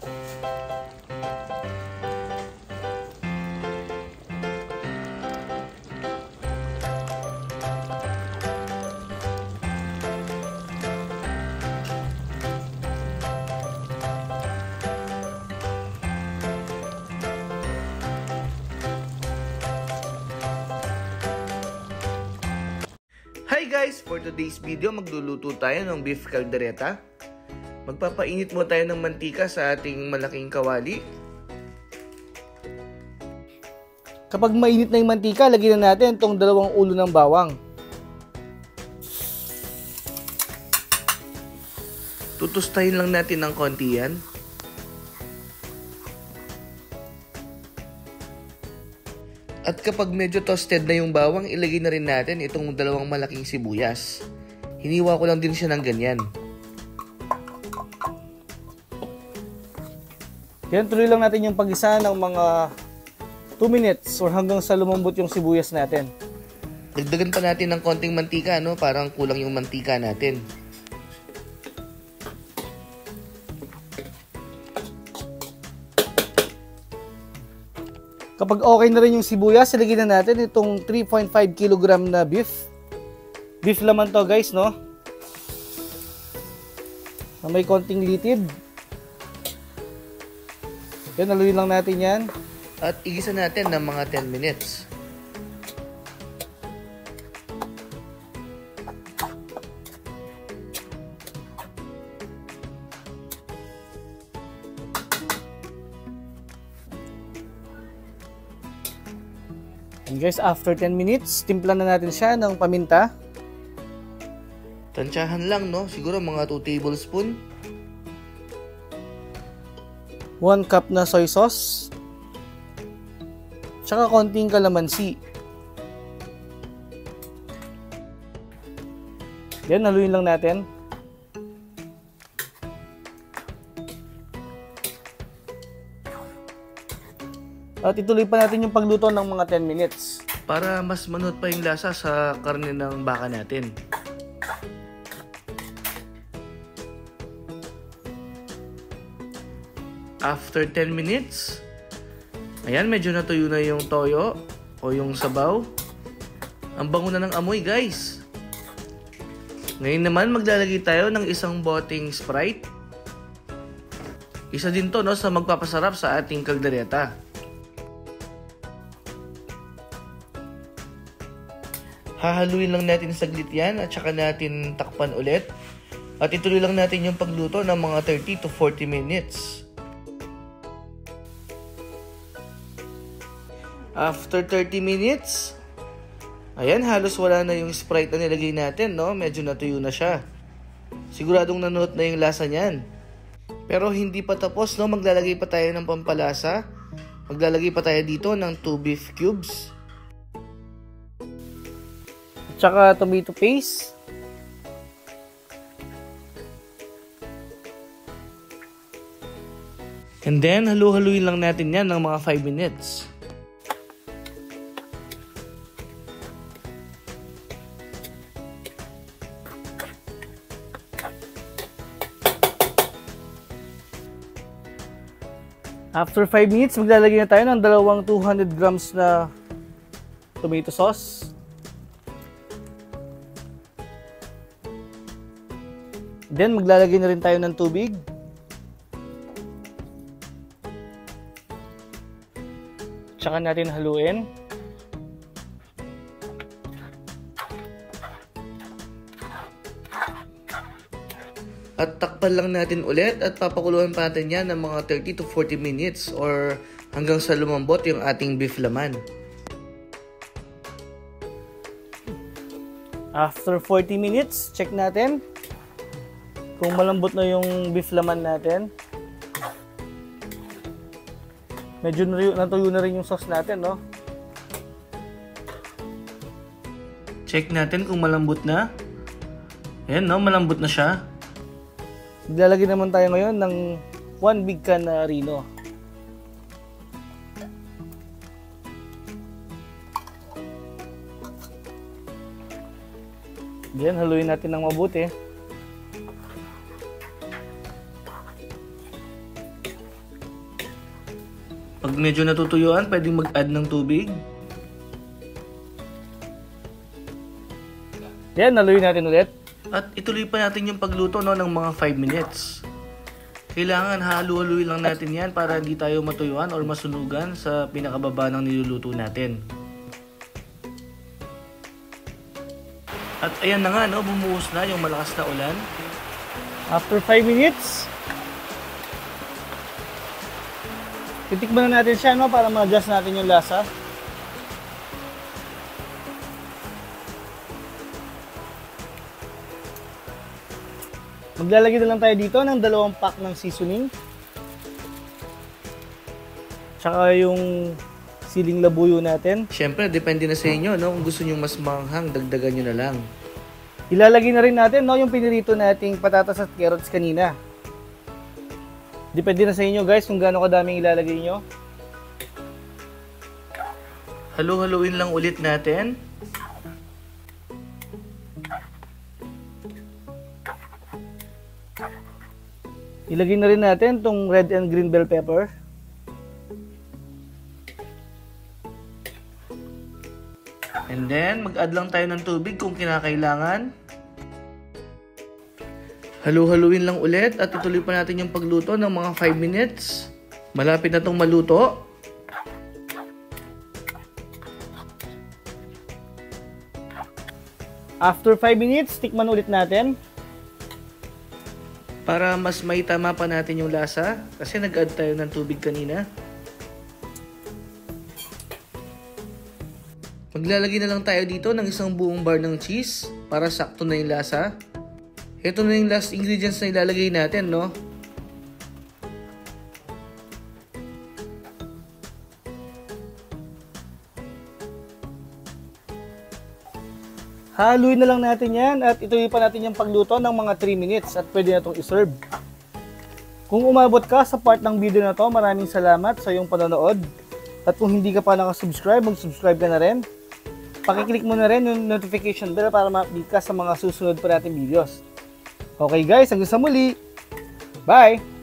Hi guys! For today's video, magluluto tayo ng beef caldereta. Magpapainit mo tayo ng mantika sa ating malaking kawali. Kapag mainit na yung mantika, lagyan na natin itong 2 ulo ng bawang. Tutustahin lang natin ng konti yan. At kapag medyo toasted na yung bawang, ilagay na rin natin itong 2 malaking sibuyas. Hiniwa ko lang din siya ng ganyan. Yan, tuloy lang natin yung pag-isa ng mga 2 minutes or hanggang sa lumambot yung sibuyas natin. Dagdagan pa natin ng konting mantika, no? Parang kulang yung mantika natin. Kapag okay na rin yung sibuyas, ilagay na natin itong 3.5 kg na beef. Beef laman to guys, no? Na may konting litid. Yan, haluin lang natin yan. At igisa natin ng mga 10 minutes. And guys, after 10 minutes, timplan na natin siya ng paminta. Tansyahan lang, no? Siguro mga 2 tablespoon. 1 cup na soy sauce. Tsaka konting kalamansi. Yan, haluin lang natin. At ituloy pa natin yung pagluto ng mga 10 minutes. Para mas manot pa yung lasa sa karne ng baka natin. After 10 minutes, ayan, medyo natuyo na yung toyo o yung sabaw. Ang bango na ng amoy, guys. Ngayon naman, maglalagay tayo ng isang boteng Sprite. Isa din to, no, sa magpapasarap sa ating caldereta. Hahaluin lang natin saglit yan at saka natin takpan ulit. At ituloy lang natin yung pagluto ng mga 30 to 40 minutes. After 30 minutes, ayan, halos wala na yung Sprite na nilagay natin, no? Medyo natuyo na siya. Siguradong nanuot na yung lasa niyan. Pero hindi pa tapos, no? Maglalagay pa tayo ng pampalasa. Maglalagay pa tayo dito ng 2 beef cubes. Tsaka tomato paste. And then, halu-haluin lang natin yan ng mga 5 minutes. After 5 minutes, maglalagay na tayo ng 200 grams na tomato sauce. Then, maglalagay na rin tayo ng tubig. Tsaka natin haluin. At takpan lang natin ulit at papakuluan pa natin yan ng mga 30 to 40 minutes or hanggang sa lumambot yung ating beef laman. After 40 minutes, check natin kung malambot na yung beef laman natin. Medyo natuyo na rin yung sauce natin, no? Check natin kung malambot na. Ayan, no? Malambot na siya. Maglalagay naman tayo ngayon ng 1 big can na Reno. Diyan, haluin natin ng mabuti. Pag medyo natutuyuan, pwedeng mag-add ng tubig. Yan, naluin natin ulit. At ituloy pa natin yung pagluto ng mga 5 minutes. Kailangan halu-haluin lang natin yan para hindi tayo matuyuan or masunugan sa pinakababa ng niluluto natin. At ayan na nga, bumuhos na yung malakas na ulan. After 5 minutes, titikman na natin siya para ma-adjust natin yung lasa. Maglalagay na lang tayo dito ng 2 pack ng seasoning. Tsaka yung siling labuyo natin. Siyempre, depende na sa inyo, kung gusto nyo mas manghang, dagdagan nyo na lang. Ilalagay na rin natin yung pinirito nating patatas at carrots kanina. Depende na sa inyo guys kung gaano kadaming ilalagay nyo. Halu-haluin lang ulit natin. Ilagay na rin natin tong red and green bell pepper. And then, mag-add lang tayo ng tubig kung kinakailangan. Halu-haluin lang ulit at ituloy pa natin yung pagluto ng mga 5 minutes. Malapit na tong maluto. After 5 minutes, tikman ulit natin. Para mas may tama pa natin yung lasa. Kasi nag-add tayo ng tubig kanina. Maglalagay na lang tayo dito ng isang buong bar ng cheese para sakto na yung lasa. Ito na yung last ingredients na ilalagay natin, Haluin na lang natin yan at ituloy pa natin yung pagluto ng mga 3 minutes at pwede na itong iserve. Kung umabot ka sa part ng video na to, maraming salamat sa iyong panonood. At kung hindi ka pa nakasubscribe, mag-subscribe ka na rin. Pakiclick mo na rin yung notification bell para ma-update ka sa mga susunod pa natin videos. Okay guys, hanggang sa muli. Bye!